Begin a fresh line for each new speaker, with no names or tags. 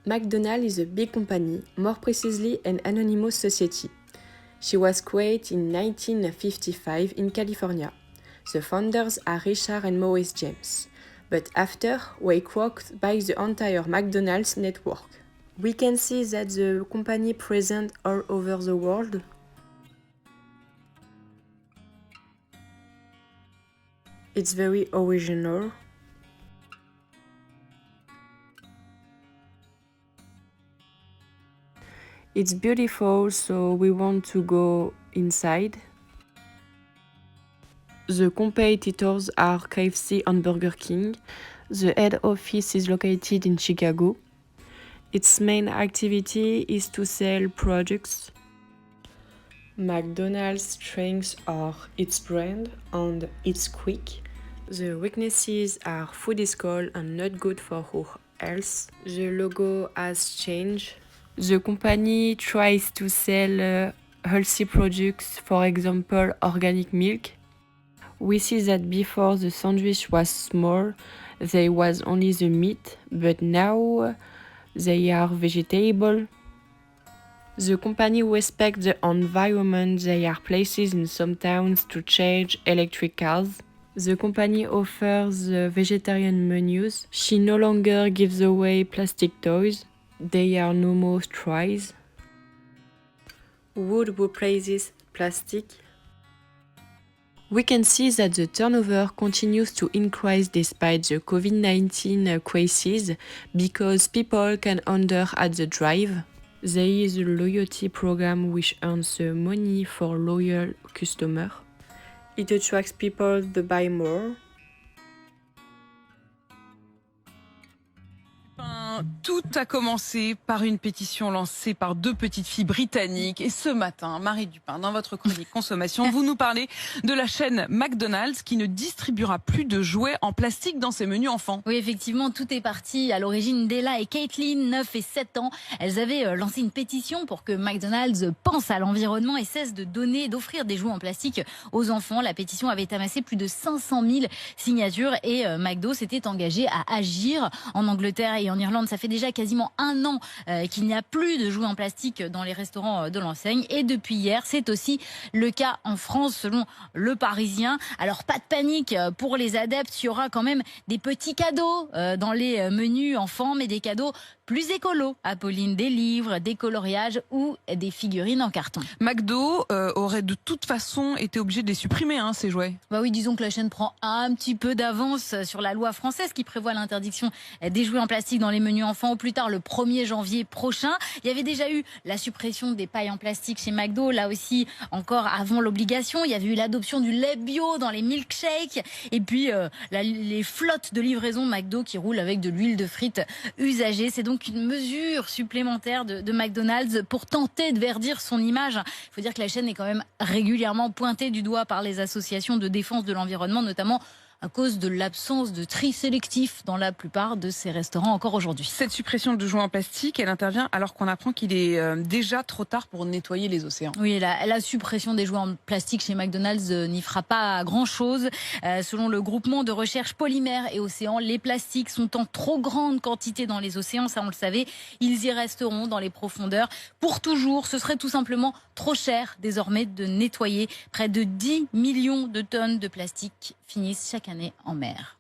McDonald's is a big company, more precisely an anonymous society. She was created in 1955 in California. The founders are Richard and Maurice James, but after were crocked by the entire McDonald's network. We can see that the company present all over the world. It's very original. It's beautiful, so we want to go inside. The competitors are KFC and Burger King. The head office is located in Chicago. Its main activity is to sell products. McDonald's strengths are its brand and it's quick. The weaknesses are food is cold and not good for our health. The logo has changed. The company tries to sell healthy products, for example, organic milk. We see that before the sandwich was small, there was only the meat, but now they are vegetable. The company respects the environment. There are places in some towns to charge electric cars. The company offers vegetarian menus. She no longer gives away plastic toys. There are no more straws. Wood replaces plastic. We can see that the turnover continues to increase despite the COVID-19 crisis because people can order at the drive. There is a loyalty program which earns money for loyal customers. It attracts people to buy more.
Tout a commencé par une pétition lancée par deux petites filles britanniques. Et ce matin, Marie Dupin, dans votre chronique consommation, vous nous parlez de la chaîne McDonald's qui ne distribuera plus de jouets en plastique dans ses menus enfants.
Oui, effectivement, tout est parti à l'origine d'Ella et Caitlin, 9 et 7 ans. Elles avaient lancé une pétition pour que McDonald's pense à l'environnement et cesse de donner, d'offrir des jouets en plastique aux enfants. La pétition avait amassé plus de 500 000 signatures et McDo s'était engagé à agir. En Angleterre et en Irlande, ça fait déjà quasiment un an qu'il n'y a plus de jouets en plastique dans les restaurants de l'enseigne. Et depuis hier, c'est aussi le cas en France, selon Le Parisien. Alors, pas de panique pour les adeptes. Il y aura quand même des petits cadeaux dans les menus enfants, mais des cadeaux plus écolos, Apolline, des livres, des coloriages ou des figurines en carton.
McDo aurait de toute façon été obligé de les supprimer, ces jouets.
Bah oui, disons que la chaîne prend un petit peu d'avance sur la loi française qui prévoit l'interdiction des jouets en plastique dans les menus enfants au plus tard le 1er janvier prochain. Il y avait déjà eu la suppression des pailles en plastique chez McDo, là aussi encore avant l'obligation. Il y avait eu l'adoption du lait bio dans les milkshakes et puis les flottes de livraison McDo qui roulent avec de l'huile de frites usagée. C'est donc une mesure supplémentaire de McDonald's pour tenter de verdir son image. Il faut dire que la chaîne est quand même régulièrement pointée du doigt par les associations de défense de l'environnement, notamment à cause de l'absence de tri sélectif dans la plupart de ces restaurants encore aujourd'hui.
Cette suppression de jouets en plastique, elle intervient alors qu'on apprend qu'il est déjà trop tard pour nettoyer les océans.
Oui, la suppression des jouets en plastique chez McDonald's n'y fera pas grand-chose. Selon le groupement de recherche Polymères et Océans, les plastiques sont en trop grande quantité dans les océans, ça on le savait. Ils y resteront dans les profondeurs pour toujours. Ce serait tout simplement trop cher désormais de nettoyer. Près de 10 millions de tonnes de plastique finissent chaque année en mer.